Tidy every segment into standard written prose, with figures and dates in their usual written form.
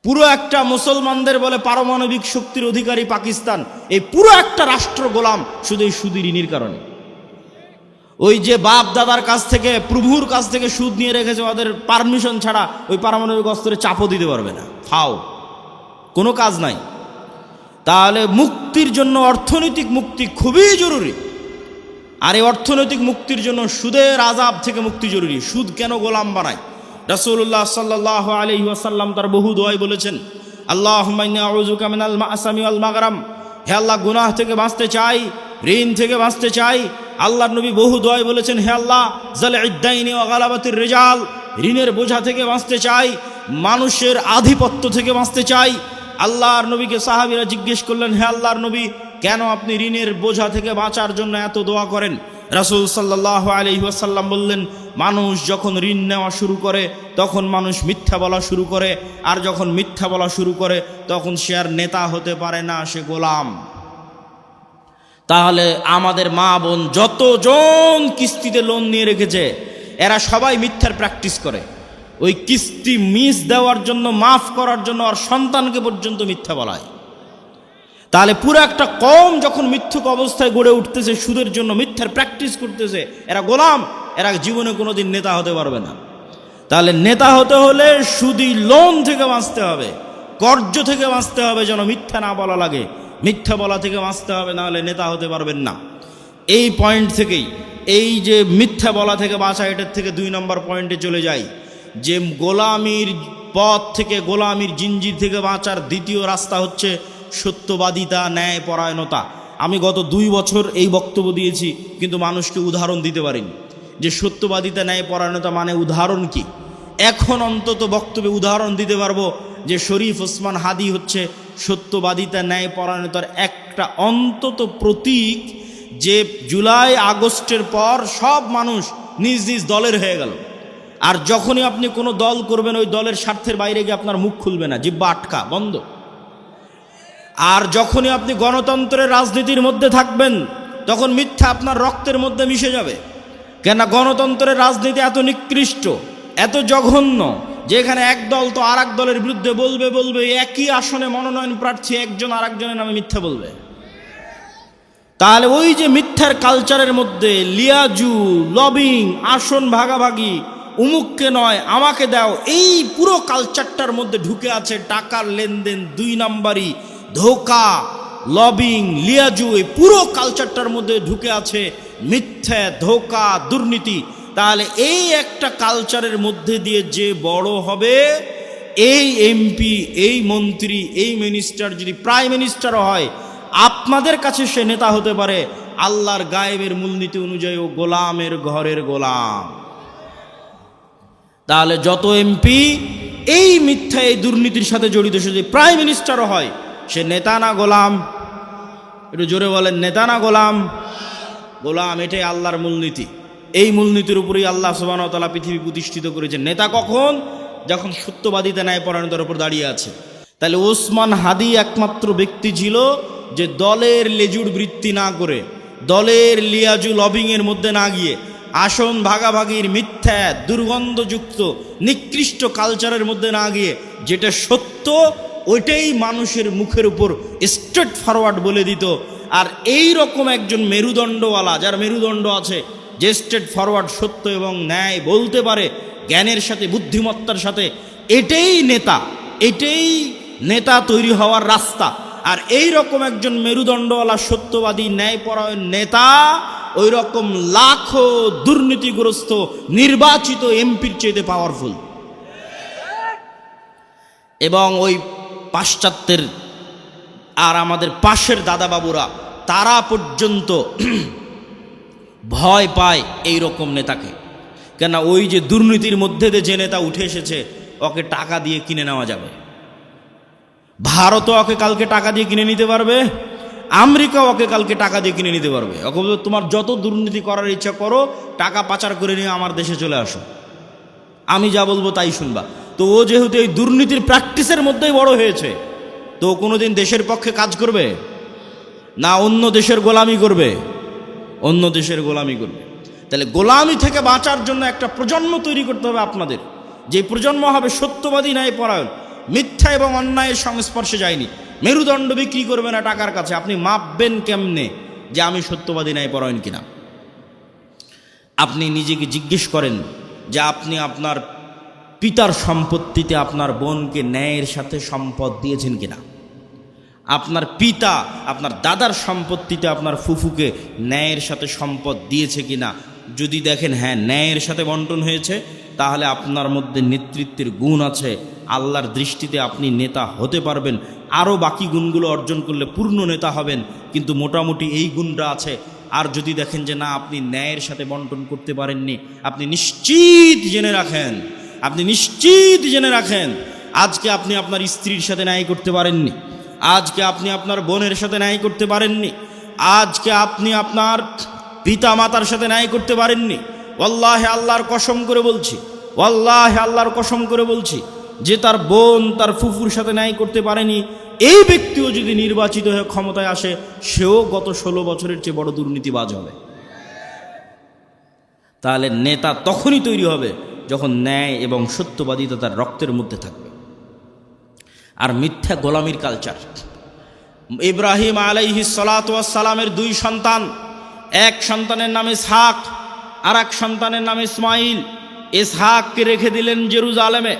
পুরো একটা মুসলমানদের বলে পারমাণবিক শক্তির অধিকারী পাকিস্তান, এই পুরো একটা রাষ্ট্র গোলাম শুধু এই সুদী ঋণের কারণে। ওই যে বাপ দাদার কাছ থেকে, প্রভুর কাছ থেকে সুদ নিয়ে রেখেছে, ওদের পারমিশন ছাড়া ওই পারমাণবিক অস্ত্রে চাপও দিতে পারবে না, ফাও, কোনো কাজ নাই। তাহলে মুক্তির জন্য অর্থনৈতিক মুক্তি খুবই জরুরি। আর এই অর্থনৈতিক মুক্তির জন্য সুদের আযাব থেকে মুক্তি জরুরি। সুদ কেন গোলাম বানায়? রাসূলুল্লাহ সাল্লাল্লাহু আলাইহি ওয়াসাল্লাম তার বহু দোয়ায় বলেছেন, আল্লাহুম্মা ইন্নী আউযুকা মিনাল মা'সামি ওয়াল মাগরাম, হে আল্লাহ গুনাহ থেকে বাঁচতে চাই, ঋণ থেকে বাঁচতে চাই। আল্লাহর নবী বহু দোয়ায় বলেছেন, হে আল্লাহ যালি'দ দাইনি ওয়া গালাবাতির রিজাল, ঋণের বোঝা থেকে বাঁচতে চাই, মানুষের আধিপত্য থেকে বাঁচতে চাই। আল্লাহর নবীকে সাহাবীরা জিজ্ঞেস করলেন, হে আল্লাহর নবী, কেন আপনি ঋণের বোঝা থেকে বাঁচার জন্য এত দোয়া করেন? রাসূল সাল্লাল্লাহু আলাইহি ওয়াসাল্লাম বললেন, মানুষ যখন ঋণ নেওয়া শুরু করে তখন মানুষ মিথ্যা বলা শুরু করে, আর যখন মিথ্যা বলা শুরু করে তখন সে আর নেতা হতে পারে না, সে গোলাম। তাহলে আমাদের মা বোন যতজন কিস্তিতে লোন নিয়ে রেখেছে, এরা সবাই মিথ্যার প্র্যাকটিস করে। ওই কিস্তি মিস দেওয়ার জন্য, মাফ করার জন্য আর সন্তানকে পর্যন্ত মিথ্যা বলায়। তাহলে পুরো একটা কম যখন মিথ্যুক অবস্থায় গড়ে উঠতেছে, সুদের জন্য মিথ্যার প্র্যাকটিস করতেছে, এরা গোলাম, এরা জীবনে কোনোদিন নেতা হতে পারবে না। তাহলে নেতা হতে হলে সুদি লোন থেকে বাঁচতে হবে, কর্জ থেকে বাঁচতে হবে, যেন মিথ্যা না বলা লাগে, মিথ্যা বলা থেকে বাঁচতে হবে, না হলে নেতা হতে পারবেন না। এই পয়েন্ট থেকেই, এই যে মিথ্যা বলা থেকে বাঁচা, এটার থেকে 2 নম্বর পয়েন্টে চলে যাই, যে গোলামির পথ থেকে, গোলামির জিঞ্জির থেকে বাঁচার দ্বিতীয় রাস্তা হচ্ছে সত্যবাদিতা, ন্যায় পরায়ণতা। আমি গত 2 বছর এই বক্তব্য দিয়েছি, কিন্তু মানুষকে উদাহরণ দিতে পারিনি যে সত্যবাদিতা, ন্যায় পরায়ণতা মানে উদাহরণ কি। এখন অন্তত বক্তব্যে উদাহরণ দিতে পারবো যে শরীফ ওসমান হাদি হচ্ছে সত্যবাদিতা, ন্যায় পরায়ণতার একটা অন্তত প্রতীক, যে জুলাই আগস্টের পর সব মানুষ নিজ নিজ দলের হয়ে গেল। আর যখনই আপনি কোনো দল করবেন, ওই দলের স্বার্থের বাইরে গিয়ে আপনার মুখ খুলবে না, জিহ্বা আটকা, বন্ধ। আর যখনই আপনি গণতন্ত্রের রাজনীতির মধ্যে থাকবেন, তখন মিথ্যা আপনার রক্তের মধ্যে মিশে যাবে। কেন? গণতন্ত্রের রাজনীতি এত নিকৃষ্ট, এত জঘন্য, যেখানে এক দল তো আর এক দলের বিরুদ্ধে বলবে, একই আসনে মনোনয়ন প্রার্থী একজন আর একজনের নামে মিথ্যা বলবে। তাহলে ওই যে মিথ্যার কালচারের মধ্যে লিয়াজু, লবিং, আসন ভাগাভাগি, উমুককে নয় আমাকে দাও, এই পুরো কালচারটার মধ্যে ঢুকে আছে টাকার লেনদেন, 2 নাম্বারি, ধোকা, লবিং, লিয়াজু, এই পুরো কালচারটার মধ্যে ঢুকে আছে মিথ্যা, ধোকা, দুর্নীতি। তাহলে এই একটা কালচারের মধ্যে দিয়ে যে বড় হবে, এই এমপি, এই মন্ত্রী, এই মিনিস্টার যদি প্রাইম মিনিস্টারও হয়, আপনাদের কাছে সে নেতা হতে পারে। আল্লাহর গায়েবের মূলনীতি অনুযায়ী ও গোলামের ঘরের গোলাম। তাহলে যত এমপি এই মিথ্যা, এই দুর্নীতির সাথে জড়িত, সে যদি প্রাইম মিনিস্টারও হয়, সে নেতা না গোলাম? একটু জোরে বলেন, নেতা না গোলাম? গোলাম। এটাই আল্লাহর মূলনীতি। এই মূলনীতির উপরেই আল্লাহ সুবহানাহু ওয়া তাআলা পৃথিবী প্রতিষ্ঠিত করেছেন। নেতা কখন? যখন সত্যবাদিতা, ন্যায় পরায়ণতার উপর দাঁড়িয়ে আছে। তাহলে ওসমান হাদি একমাত্র ব্যক্তি ছিল যে দলের লেজুর বৃত্তি না করে, দলের লিয়াজু লবিংয়ের মধ্যে না গিয়ে, আসন ভাগাভাগির মিথ্যা, দুর্গন্ধযুক্ত, নিকৃষ্ট কালচারের মধ্যে না গিয়ে, যেটা সত্য ওইটাই মানুষের মুখের উপর স্ট্রেট ফরওয়ার্ড বলে দিত। আর এই রকম একজন মেরুদণ্ডওয়ালা, যার মেরুদণ্ড আছে, যে স্ট্রেট ফরওয়ার্ড সত্য এবং ন্যায় বলতে পারে জ্ঞানের সাথে, বুদ্ধিমত্তার সাথে, এটাই নেতা, এটাই নেতা তৈরি হওয়ার রাস্তা। আর এই রকম একজন মেরুদণ্ডওয়ালা, সত্যবাদী, ন্যায়পরায়ণ নেতা ওই রকম লাখো দুর্নীতিগ্রস্ত নির্বাচিত এমপির চেয়ে পাওয়ারফুল। এবং ওই পাশ্চাত্যের আর আমাদের পাশের দাদাবাবুরা, তারা পর্যন্ত ভয় পায় এই রকম নেতাকে। কেন? ওই যে দুর্নীতির মধ্যে দিয়ে যে নেতা উঠে এসেছে, ওকে টাকা দিয়ে কিনে নেওয়া যাবে। ভারতও ওকে কালকে টাকা দিয়ে কিনে নিতে পারবে, আমেরিকা ওকে কালকে টাকা দিয়ে কিনে নিতে পারবে। ওকে তোমার যত দুর্নীতি করার ইচ্ছা করো, টাকা পাচার করে নিয়ে আমার দেশে চলে আসো, আমি যা বলবো তাই শুনবা। তো ও যেহেতু এই দুর্নীতির প্র্যাকটিসের মধ্যেই বড় হয়েছে, তো কোনোদিন দেশের পক্ষে কাজ করবে না, অন্য দেশের গোলামি করবে, অন্য দেশের গোলামি করবে। তাহলে গোলামি থেকে বাঁচার জন্য একটা প্রজন্ম তৈরি করতে হবে আপনাদের, যে প্রজন্ম হবে সত্যবাদী, ন্যায়পরায়ণ। মিথ্যা এবং অন্যায়ের সংস্পর্শে যায়নি। মেরুদণ্ড বিক্রি করবে না টাকার কাছে। আপনি মাপবেন কেমনে যে আমি সত্যবাদী ন্যায়পরায়ণ কিনা? আপনি নিজেকে জিজ্ঞেস করেন যে আপনি আপনার পিতার সম্পত্তিতে আপনার বোনকে ন্যায়ের সাথে সম্পদ দিয়েছেন কিনা? আপনার পিতা আপনার দাদার সম্পত্তিতে আপনার ফুফুকে ন্যায়ের সাথে সম্পদ দিয়েছে কিনা? যদি দেখেন হ্যাঁ ন্যায়ের সাথে বন্টন হয়েছে, তাহলে আপনার মধ্যে নেতৃত্বের গুণ আছে, আল্লাহর দৃষ্টিতে আপনি নেতা হতে পারবেন। আরও বাকি গুণগুলো অর্জন করলে পূর্ণ নেতা হবেন, কিন্তু মোটামুটি এই গুণটা আছে। আর যদি দেখেন যে না আপনি ন্যায়ের সাথে বন্টন করতে পারেননি, আপনি নিশ্চিত জেনে রাখেন আজকে আপনি আপনার স্ত্রীর সাথে ন্যায় করতে পারেননি, আজকে আপনি আপনার বোনের সাথে ন্যায় করতে পারেননি, আজকে আপনি আপনার পিতা মাতার সাথে ন্যায় করতে পারেননি। ওয়াল্লাহি আল্লাহর কসম করে বলছি যে তার বোন তার ফুফুর সাথে ন্যায় করতে পারেনি, এই ব্যক্তিও যদি নির্বাচিত হয়ে ক্ষমতায় আসে, সেও গত 16 বছরের চেয়ে বড় দুর্নীতিবাজ হবে। তাহলে নেতা তখনই তৈরি হবে যখন ন্যায় এবং সত্যবাদিতা তার রক্তের মধ্যে থাকবে। আর মিথ্যা গোলামির কালচার। ইব্রাহিম আলাইহিস সালাতু ওয়াস সালামের 2 সন্তান, এক সন্তানের নাম ইসহাক, আর এক সন্তানের নাম ইসমাইল। ইসহাককে রেখে দিলেন জেরুজালেমে,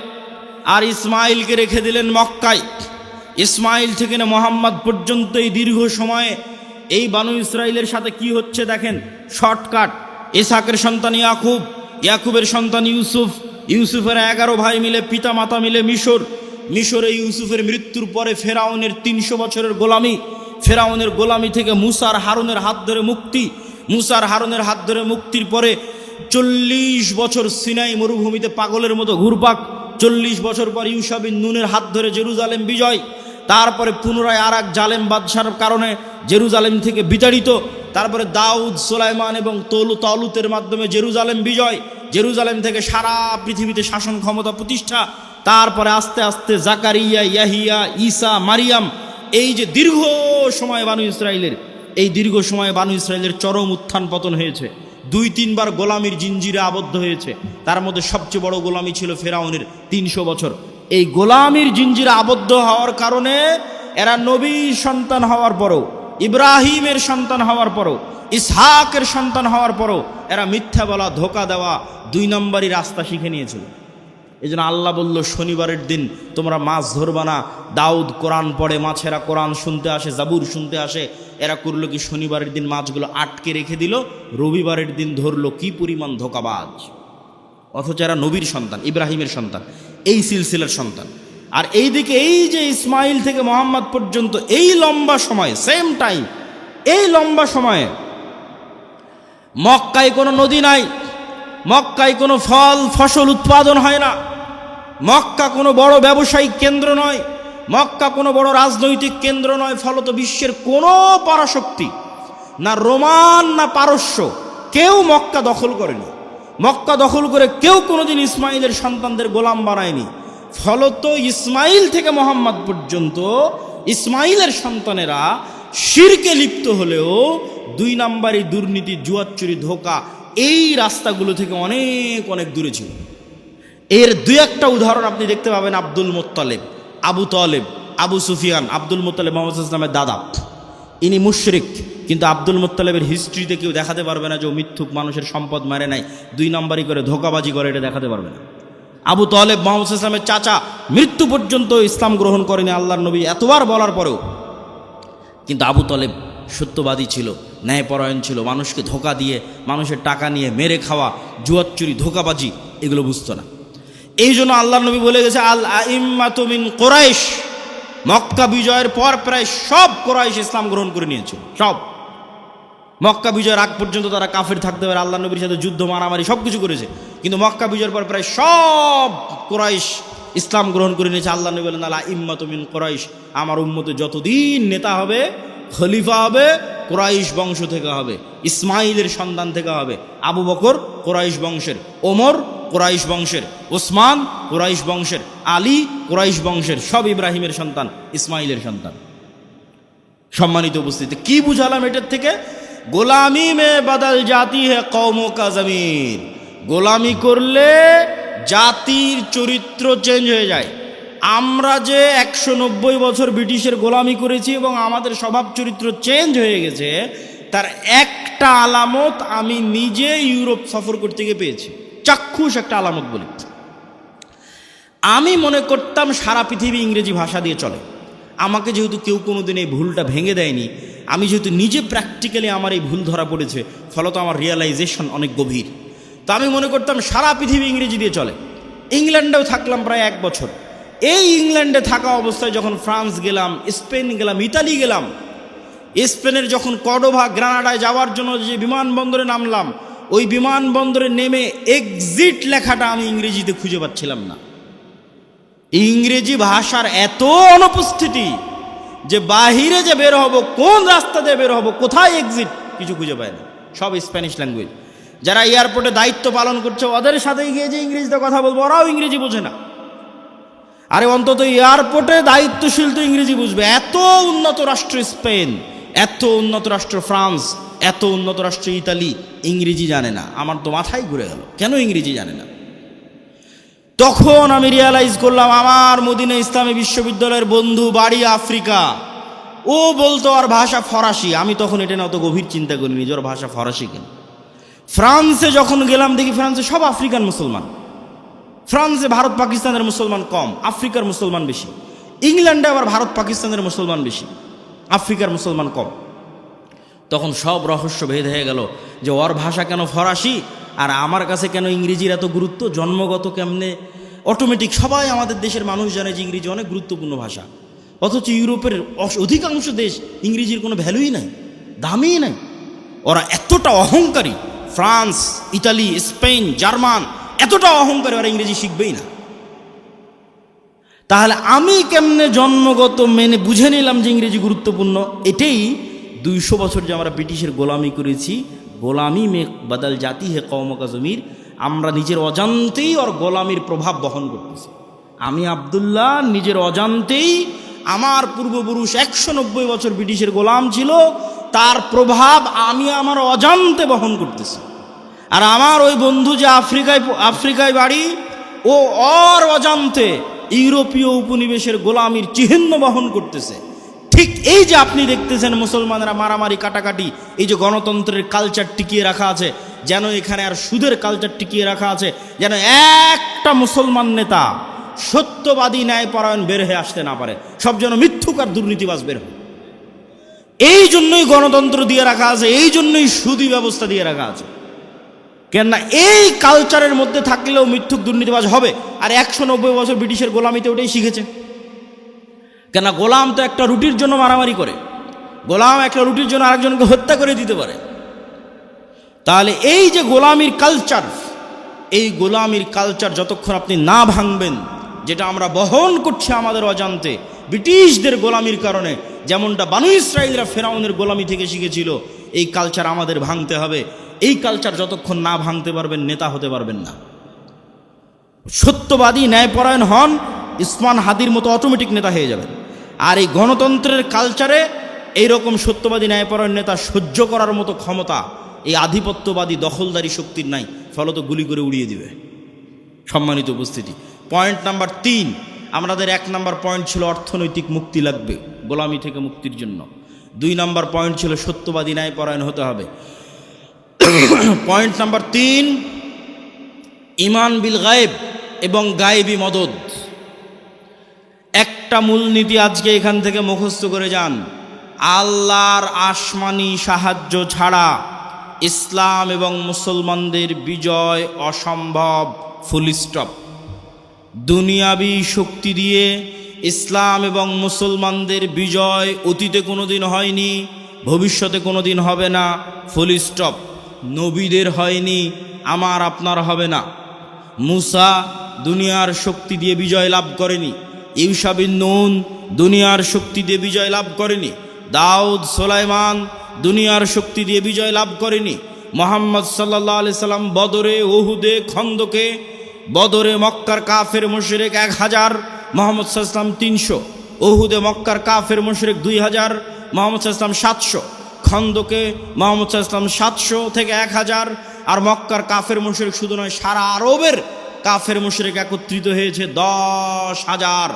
আর ইসমাইলকে রেখে দিলেন মক্কায়। ইসমাইল থেকে না মোহাম্মদ পর্যন্ত এই দীর্ঘ সময়ে এই বানু ইসরাইলের সাথে কি হচ্ছে দেখেন, শর্টকাট। ইসহাকের সন্তান ইয়াকুব, ইয়াকুবের সন্তান ইউসুফ, ইউসুফের 11 ভাই মিলে পিতা মাতা মিলে মিশরে ইউসুফের মৃত্যুর পরে ফেরাউনের 300 বছরের গোলামি, ফেরাউনের গোলামি থেকে মুসার হারুনের হাত ধরে মুক্তির পরে 40 বছর সিনাই মরুভূমিতে পাগলের মতো ঘুরপাক, 40 বছর পর ইউশা বিন নুনের হাত ধরে জেরুজালেম বিজয়, তারপরে পুনরায় আর এক জালেম বাদশার কারণে জেরুজালেম থেকে বিতাড়িত, তারপরে দাউদ সুলাইমান এবং তালুতের মাধ্যমে জেরুজালেম বিজয়, জেরুজালেম থেকে সারা পৃথিবীতে শাসন ক্ষমতা প্রতিষ্ঠা, তারপরে আস্তে আস্তে জাকারিয়া, ইয়াহিয়া, ঈসা, মারিয়াম। এই যে দীর্ঘ সময় বানু ইসরাইলের চরম উত্থান পতন হয়েছে। 2-3 বার গোলামির জিঞ্জিরে আবদ্ধ হয়েছে। তার মধ্যে সবচেয়ে বড় গোলামি ছিল ফেরাউনের 300 বছর। এই গোলামির জিঞ্জিরে আবদ্ধ হওয়ার কারণে এরা নবীর সন্তান হওয়ার পরও, ইব্রাহিমের সন্তান হওয়ার পরও, ইসহাকের সন্তান হওয়ার পরও এরা মিথ্যা বলা, ধোকা দেওয়া, 2 নম্বরই রাস্তা শিখে নিয়েছিল। এই জন্য আল্লাহ বলল শনিবারের দিন তোমরা মাছ ধরবা না। দাউদ কোরআন পড়ে, মাছেরা কোরআন শুনতে আসে, জাবুর শুনতে আসে। এরা করলো কি, শনিবারের দিন মাছগুলো আটকে রেখে দিল, রবিবারের দিন ধরলো। কি পরিমাণ ধোকাবাজ! অথচ এরা নবীর সন্তান, ইব্রাহিমের সন্তান, এই সিলসিলার সন্তান। আর এইদিকে এই যে ইসমাইল থেকে মোহাম্মদ পর্যন্ত এই লম্বা সময়, সেম টাইম, এই লম্বা সময়ে মক্কায় কোনো নদী নাই, মক্কায় কোনো ফসল উৎপাদন হয় না, মক্কা কোনো বড় ব্যবসায়িক কেন্দ্র নয়, মক্কা কোনো বড় রাজনৈতিক কেন্দ্র নয়। ফলত বিশ্বের কোনো পরাশক্তি, না রোমান না পারস্য, কেউ মক্কা দখল করেনি। মক্কা দখল করে কেউ কোনোদিন ইসমাইলের সন্তানদের গোলাম বানায়নি। ফলত ইসমাইল থেকে মোহাম্মদ পর্যন্ত ইসমাইলের সন্তানেরা শিরকে লিপ্ত হলেও 2 নম্বরই দুর্নীতি, জুয়াচুরি, ধোকা, এই রাস্তাগুলো থেকে অনেক অনেক দূরে ছিল। এর 2-1টা উদাহরণ আপনি দেখতে পাবেন। আব্দুল মোত্তালেব, আবু তালেব, আবু সুফিয়ান। আব্দুল মোত্তালেব মুহাম্মদ ইসলামের দাদা, ইনি মুশরিক, কিন্তু আব্দুল মোত্তালেবের হিস্ট্রিতে কেউ দেখাতে পারবে না যে ও মিথ্যুক, মানুষের সম্পদ মারে নাই, 2 নম্বরই করে ধোকাবাজি করে, এটা দেখাতে পারবে না। আবু তালেব মুহাম্মদ ইসলামের চাচা, মৃত্যু পর্যন্ত ইসলাম গ্রহণ করেনি আল্লাহর নবী এতবার বলার পরেও। কিন্তু আবু তালেব সত্যবাদী ছিল, ন্যায়পরায়ণ ছিল, মানুষকে ধোকা দিয়ে, মানুষের টাকা নিয়ে মেরে খাওয়া, জুয়াচুরি, ধোকাবাজি এগুলো বুঝতো না। এই জন্য আল্লাহর নবী বলে গেছে, আল আইম্মাতু মিন কুরাইশ। মক্কা বিজয়ের পর প্রায় সব কুরাইশ ইসলাম গ্রহণ করে নিয়েছিল। সব মক্কা বিজয়ের আগ পর্যন্ত তারা কাফের থাকতে পারে, আল্লাহ নবীর সাথে যুদ্ধ, মারামারি সব কিছু করেছে, কিন্তু মক্কা বিজয়ের পর প্রায় সব কুরাইশ ইসলাম গ্রহণ করে নিয়েছে। আল্লাহ নবী বলেন, আল আইম্মাতু মিন কুরাইশ, আমার উম্মতে যতদিন নেতা হবে, খলিফা হবে, কুরাইশ বংশ থেকে হবে, ইসমাইলের সন্তান থেকে হবে। আবু বকর কুরাইশ বংশের, ওমর কুরাইশ বংশের, ওসমান কুরাইশ বংশের, আলী কুরাইশ বংশের, সব ইব্রাহিমের সন্তান, ইসমাইলের সন্তান। সম্মানিত উপস্থিতি, কি বুঝালাম এটার থেকে? গোলামি মে বদল জাতি হে কওমো কা জমির। গোলামি করলে জাতির চরিত্র চেঞ্জ হয়ে যায়। আমরা যে 190 বছর ব্রিটিশের গোলামি করেছি এবং আমাদের স্বভাব চরিত্র চেঞ্জ হয়ে গেছে, তার একটা আলামত আমি নিজে ইউরোপ সফর করতে গিয়ে পেয়েছি। চাক্ষুষ একটা আলামত বলি। আমি মনে করতাম সারা পৃথিবী ইংরেজি ভাষা দিয়ে চলে। আমাকে যেহেতু কেউ কোনোদিন এই ভুলটা ভেঙে দেয়নি, আমি যেহেতু নিজে প্র্যাকটিক্যালি আমার এই ভুল ধরা পড়েছে, ফলত আমার রিয়েলাইজেশন অনেক গভীর। তো আমি মনে করতাম সারা পৃথিবী ইংরেজি দিয়ে চলে। ইংল্যান্ডেও থাকলাম প্রায় 1 বছর। এই ইংল্যান্ডে থাকা অবস্থায় যখন ফ্রান্স গেলাম, স্পেন গেলাম, ইতালি গেলাম, স্পেনের যখন কর্ডোভা, গ্রানাডায় যাওয়ার জন্য যে বিমানবন্দরে নামলাম, ওই বিমানবন্দরে নেমে এক্সিট লেখাটা আমি ইংরেজিতে খুঁজে পাচ্ছিলাম না। ইংরেজি ভাষার এত অনুপস্থিতি যে বাহিরে যে বের হব, কোন রাস্তা দিয়ে বের হব, কোথায় এক্সিট, কিছু খুঁজে পায় না। সব স্প্যানিশ ল্যাঙ্গুয়েজ। যারা এয়ারপোর্টে দায়িত্ব পালন করছে, ওদের সাথে গিয়ে যে ইংরেজিতে কথা বলবো, ওরাও ইংরেজি বোঝে না। আরে অন্তত এয়ারপোর্টে দায়িত্বশীল তো ইংরেজি বুঝবে। এত উন্নত রাষ্ট্র স্পেন, এত উন্নত রাষ্ট্র ফ্রান্স, এত উন্নত রাষ্ট্র ইতালি, ইংরেজি জানে না। আমার তো মাথায় ঘুরে গেল, কেন ইংরেজি জানে না। তখন আমি রিয়ালাইজ করলাম, আমার মদিনা ইসলামী বিশ্ববিদ্যালয়ের বন্ধু বাড়ি আফ্রিকা, ও বলতো আর ভাষা ফরাসি। আমি তখন এটা না অত গভীর চিন্তা করিনি যে ওর ভাষা ফরাসি কেন। ফ্রান্সে যখন গেলাম দেখি ফ্রান্সে সব আফ্রিকান মুসলমান। ফ্রান্সে ভারত পাকিস্তানের মুসলমান কম, আফ্রিকার মুসলমান বেশি। ইংল্যান্ডে আবার ভারত পাকিস্তানের মুসলমান বেশি, আফ্রিকার মুসলমান কম। তখন সব রহস্য ভেদ হয়ে গেল যে ওর ভাষা কেন ফরাসি আর আমার কাছে কেন ইংরেজির এত গুরুত্ব। জন্মগত কেমনে অটোমেটিক সবাই আমাদের দেশের মানুষ জানে যে ইংরেজি অনেক গুরুত্বপূর্ণ ভাষা, অথচ ইউরোপের অধিকাংশ দেশ ইংরেজির কোনো ভ্যালুই নাই, দামই নাই। ওরা এতটা অহংকারী, ফ্রান্স, ইতালি, স্পেন, জার্মান এতটা অহংকারী, ওরা ইংরেজি শিখবেই না। তাহলে আমি কেমনে জন্মগত মেনে বুঝে নিলাম যে ইংরেজি গুরুত্বপূর্ণ? এটাই 200 বছর যে আমরা ব্রিটিশের গোলামি করেছি, গোলামি মে বদল জাতি হে কওম কা জমির, আমরা নিজের অজান্তেই ওর গোলামির প্রভাব বহন করতেছি। আমি আব্দুল্লাহ নিজের অজান্তেই, আমার পূর্বপুরুষ 190 বছর ব্রিটিশের গোলাম ছিল, তার প্রভাব আমি আমার অজান্তে বহন করতেছি। আর আমার ওই বন্ধু যে আফ্রিকায় বাড়ি, ও ওর অজান্তে ইউরোপীয় উপনিবেশের গোলামির চিহ্ন বহন করতেছে। ঠিক এই যে আপনি দেখতেছেন মুসলমানরা মারামারি, কাটাকাটি, এই যে গণতন্ত্রের কালচার টিকিয়ে রাখা আছে, যেন এখানে আর সুদের কালচার টিকিয়ে রাখা আছে, যেন একটা মুসলমান নেতা সত্যবাদী ন্যায়পরায়ণ বের হয়ে আসতে না পারে, সব যেন মিথ্যুক আর দুর্নীতিবাজ বের হয়। এই জন্যই গণতন্ত্র দিয়ে রাখা আছে, এই জন্যই সুদী ব্যবস্থা দিয়ে রাখা আছে। কেননা এই কালচারের মধ্যে থাকলেও মিথ্যুক দুর্নীতিবাজ হবে। আর 190 বছর ব্রিটিশের গোলামিতে ওটাই শিখেছে। কেননা গোলাম তো একটা রুটির জন্য মারামারি করে, গোলাম একটা রুটির জন্য আরেকজনকে হত্যা করে দিতে পারে। তাহলে এই যে গোলামির কালচার, এই গোলামির কালচার যতক্ষণ আপনি না ভাঙবেন, যেটা আমরা বহন করছি আমাদের অজান্তে ব্রিটিশদের গোলামির কারণে, যেমনটা বানু ইসরাইলরা ফেরাউনের গোলামি থেকে শিখেছিল, এই কালচার আমাদের ভাঙতে হবে। এই কালচার যতক্ষণ না ভাঙতে পারবেন, নেতা হতে পারবেন না। সত্যবাদী ন্যায়পরায়ণ হন, ইসমান হাদির মতো অটোমেটিক নেতা হয়ে যাবেন। আর এই গণতন্ত্রের কালচারে এইরকম সত্যবাদী ন্যায়পরায়ণ নেতা সহ্য করার মতো ক্ষমতা এই আধিপত্যবাদী দখলদারি শক্তির নাই, ফলত গুলি করে উড়িয়ে দিবে। সম্মানিত উপস্থিতি, পয়েন্ট নাম্বার 3, আমাদের 1 নাম্বার পয়েন্ট ছিল অর্থনৈতিক মুক্তি লাগবে গোলামি থেকে মুক্তির জন্য। 2 নাম্বার পয়েন্ট ছিল সত্যবাদী ন্যায়পরায়ণ হতে হবে। পয়েন্ট নাম্বার 3, ইমান বিল গায়েব এবং গায়েবী মদদ। একটা মূলনীতি আজকে এখান থেকে মুখস্থ করে যান, আল্লাহর আসমানি সাহায্য ছাড়া ইসলাম এবং মুসলমানদের বিজয় অসম্ভব, ফুল স্টপ। দুনিয়াবি শক্তি দিয়ে ইসলাম এবং মুসলমানদের বিজয় অতীতে কোনোদিন হয়নি, ভবিষ্যতে কোনোদিন হবে না, ফুল স্টপ। নবীদের হয়নি, আমার আপনার হবে না। মুসা দুনিয়ার শক্তি দিয়ে বিজয় লাভ করেনি, ইউশা বিন নুন দুনিয়ার শক্তি দিয়ে বিজয় লাভ করেনি, দাউদ সুলাইমান দুনিয়ার শক্তি দিয়ে বিজয় লাভ করেনি। মুহাম্মদ সাল্লাল্লাহু আলাইহি সাল্লাম বদরে, উহুদে, খন্দকে, বদরে মক্কার কাফের মুশরিক 1000, মুহাম্মদ সাল্লাল্লাহু আলাইহি সাল্লাম 300, উহুদে মক্কার কাফের মুশরিক 2000, মুহাম্মদ সাল্লাল্লাহু আলাইহি সাল্লাম 700, খন্দকে মুহাম্মদ সাল্লাল্লাহু আলাইহি সাল্লাম 700 থেকে 1000। আর মক্কার কাফের মুশরিক শুধু নয়, সারা আরবের কাফের মুশরিক একত্রিত হয়েছে 10,000।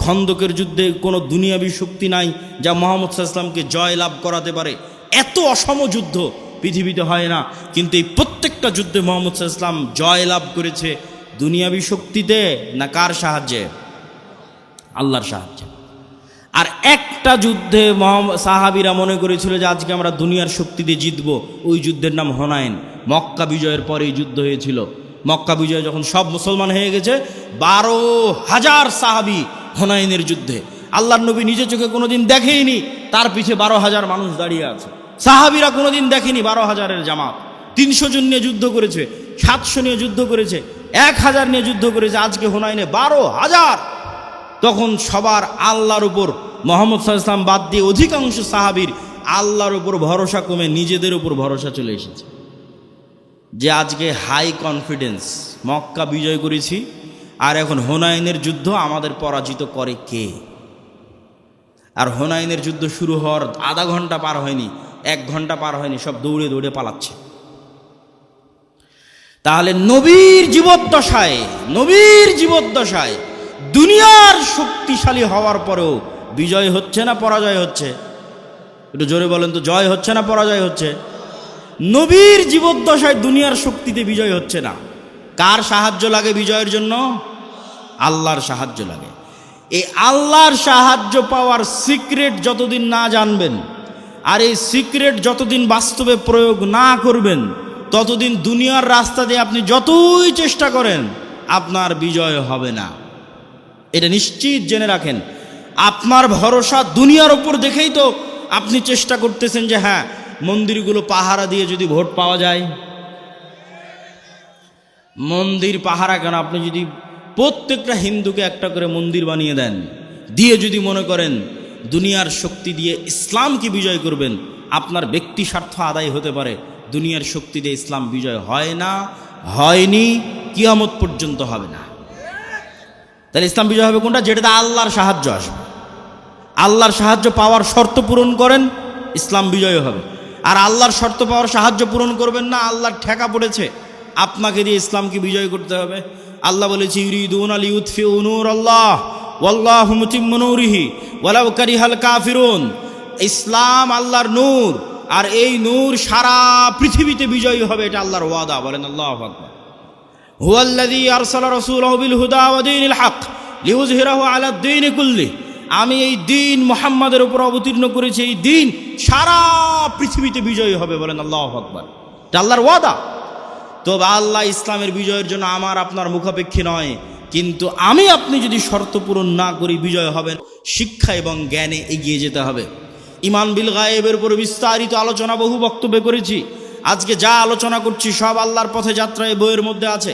খন্দকের যুদ্ধে কোনো দুনিয়াবী শক্তি নাই যা মুহাম্মদ সাল্লাল্লাহু আলাইহি ওয়াসাল্লামকে জয় লাভ করাতে পারে। এত অসম যুদ্ধ পৃথিবীতে হয় না, কিন্তু এই প্রত্যেকটা যুদ্ধে মুহাম্মদ সাল্লাল্লাহু আলাইহি ওয়াসাল্লাম জয় লাভ করেছে দুনিয়াবী শক্তিতে না, কার সাহায্যে? আল্লাহর সাহায্যে। আর একটা যুদ্ধে সাহাবীরা মনে করেছিল যে আজকে আমরা দুনিয়ার শক্তি দিয়ে জিতবো, ওই যুদ্ধের নাম হুনাইন। মক্কা বিজয়ের পরে এই যুদ্ধ হয়েছিল। মক্কা বিজয় যখন সব মুসলমান হয়ে গেছে, 12,000 সাহাবী হুনাইনের যুদ্ধে। আল্লাহর নবী নিজে চোখে কোনোদিন দেখেইনি, তার পিছে 12,000 মানুষ দাঁড়িয়ে আছে। সাহাবীরা কোনোদিন দেখেনি 12,000-এর জামাত। 300 জন নিয়ে যুদ্ধ করেছে, 700 নিয়ে যুদ্ধ করেছে, 1000 নিয়ে যুদ্ধ করেছে। আজকে হুনাইনে 12,000। তখন সবার আল্লাহর উপর, মুহাম্মদ সাল্লাল্লাহু আলাইহি ওয়াসাল্লাম বাদ দিয়ে অধিকাংশ সাহাবীর আল্লাহর উপর ভরসা কমে নিজেদের উপর ভরসা চলে এসেছে। যে আজকে হাই কনফিডেন্স, মক্কা বিজয় করেছি আর এখন হুনাইনের যুদ্ধ আমাদের পরাজিত করে কে? আর হুনাইনের যুদ্ধ শুরু হওয়ার আধা ঘন্টা পার হয়নি, 1 ঘন্টা পার হয়নি, সব দৌড়ে দৌড়ে পালাচ্ছে। তাহলে নবীর জীবদ্দশায় দুনিয়ার শক্তিশালী হওয়ার পরেও বিজয় হচ্ছে না পরাজয় হচ্ছে? একটু জোরে বলেন তো, জয় হচ্ছে না পরাজয় হচ্ছে? নবীর জীবদ্দশায় দুনিয়ার শক্তিতে বিজয় হচ্ছে না। কার সাহায্য লাগে বিজয়ের জন্য? আল্লাহর সাহায্য লাগে। এই আল্লাহর সাহায্য পাওয়ার সিক্রেট যতদিন না জানবেন, আর এই সিক্রেট যতদিন বাস্তবে প্রয়োগ না করবেন, ততদিন দুনিয়ার রাস্তা দিয়ে আপনি যতই চেষ্টা করেন আপনার বিজয় হবে না। এটা নিশ্চিত জেনে রাখেন। আপনার ভরসা দুনিয়ার উপর দেখেই তো আপনি চেষ্টা করতেছেন যে হ্যাঁ, মন্দিরগুলো পাহারা দিয়ে যদি ভোট পাওয়া যায়। মন্দির পাহারা কেন? আপনি যদি প্রত্যেকটা হিন্দুকে একটা করে মন্দির বানিয়ে দেন, দিয়ে যদি মনে করেন দুনিয়ার শক্তি দিয়ে ইসলামকে বিজয় করবেন, আপনার ব্যক্তি স্বার্থ আদায় হতে পারে। দুনিয়ার শক্তি দিয়ে ইসলাম বিজয় হয় না, হয়নি, কিয়ামত পর্যন্ত হবে না। তাহলে ইসলাম বিজয় হবে কোনটা? যেটাতে আল্লাহর সাহায্য আসবে। আল্লাহর সাহায্য পাওয়ার শর্ত পূরণ করেন, ইসলাম বিজয় হবে। আর আল্লাহর শর্ত পাওয়ার সাহায্য পূরণ করবেন না, আল্লাহর ঠেকা পড়েছে, আপনাকে দিয়ে ইসলামকে বিজয় করতে হবে। আল্লাহ বলেছে, ইউরিদুনা লিইউতফিউ নূরাল্লাহ ওয়াল্লাহু মুতিম্মু নূরিহি ওয়ালাউ কারিহাল কাফিরুন। ইসলাম আল্লাহর নূর, আর এই নূর সারা পৃথিবীতে বিজয়ী হবে, এটা আল্লাহর ওয়াদা। বলেন আল্লাহু আকবার। হুয়াল্লাযী আরসালা রাসূলাহু বিল হুদা ওয়া দীনিল হক লিইয়ুযহিরাহু আলাদ দীনি কুল্লিহি। আমি এই দিন মুহাম্মাদের উপর অবতীর্ণ করেছি, এই দিন সারা পৃথিবীতে বিজয়ী হবে। বলেন আল্লাহু আকবার। এটা আল্লাহর ওয়াদা। তো আল্লাহ ইসলামের বিজয়ের জন্য আমার আপনার মুখাপেক্ষী নয়, কিন্তু আমি আপনি যদি শর্ত পূরণ না করি বিজয় হবে। শিক্ষা এবং জ্ঞানে এগিয়ে যেতে হবে। ঈমান বিল গায়েবের উপর বিস্তারিত আলোচনা বহু বক্তব্যে করেছি। আজকে যা আলোচনা করছি সব আল্লাহর পথে যাত্রা এই বইয়ের মধ্যে আছে।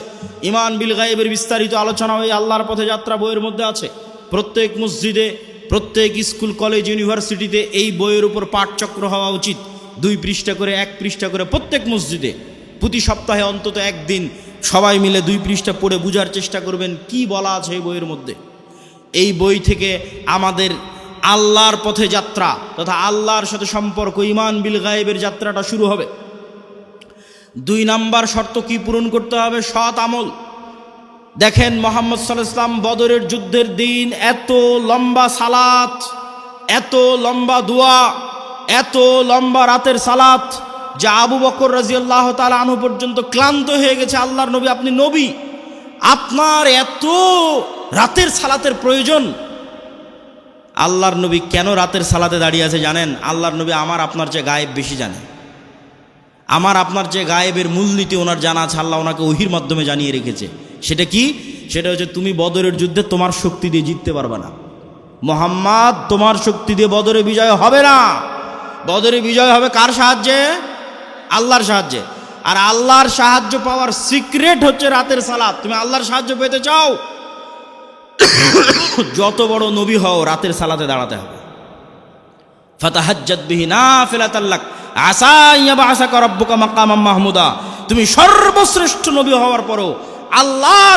ঈমান বিল গায়েবের বিস্তারিত আলোচনা ওই আল্লাহর পথে যাত্রা বইয়ের মধ্যে আছে। প্রত্যেক মসজিদে, প্রত্যেক স্কুল, কলেজ, ইউনিভার্সিটিতে এই বইয়ের উপর পাঠচক্র হওয়া উচিত। 2 পৃষ্ঠা করে, 1 পৃষ্ঠা করে প্রত্যেক মসজিদে। প্রতি সপ্তাহে অন্তত একদিন সবাই মিলে 2 পৃষ্ঠা পড়ে বোঝার চেষ্টা করবেন কি বলা আছে এই বইয়ের মধ্যে। এই বই থেকে আমাদের আল্লাহর পথে যাত্রা তথা আল্লাহর সাথে সম্পর্ক, ঈমান বিল গায়েবের যাত্রাটা শুরু হবে। 2 নাম্বার শর্ত কি পূরণ করতে হবে? সৎ আমল। দেখেন মুহাম্মদ সাল্লাল্লাহু আলাইহি ওয়াসাল্লাম বদরের যুদ্ধের দিন এত লম্বা সালাত, এত লম্বা দোয়া, এত লম্বা রাতের সালাত, যা আবু বকর রাদিয়াল্লাহু তাআলা আনহু পর্যন্ত ক্লান্ত হয়ে গেছে। আল্লাহর নবী, আপনি নবী, আপনার এত রাতের সালাতের প্রয়োজন? আল্লাহর নবী কেন রাতের সালাতে দাঁড়িয়ে আছে জানেন? আল্লাহর নবী আমার আপনার চেয়ে গায়েব বেশি জানে। আমার আপনার চেয়ে গায়েবের মূলনীতি ওনার জানা আছে। আল্লাহ ওনাকে ওহির মাধ্যমে জানিয়ে রেখেছে। সেটা কি? সেটা হচ্ছে তুমি বদরের যুদ্ধে তোমার শক্তি দিয়ে জিততে পারবে না। মুহাম্মদ, তোমার শক্তি দিয়ে বদরে বিজয় হবে না। বদরে বিজয় হবে কার সাহায্যে? আল্লাহর সাহায্যে। আর আল্লাহর সাহায্য পাওয়ার সিক্রেট হচ্ছে রাতের সালাত। তুমি আল্লাহর সাহায্য পেতে চাও, যত বড় নবী হও রাতের সালাতে দাঁড়াতে হবে। ফাতাহাজ্জাদ বিহি নাফিলাতাল লাক আসা ইয়াবআসাকা রাব্বুকা মাকামাম মাহমুদা। তুমি সর্বশ্রেষ্ঠ নবী হওয়ার পরও আল্লাহর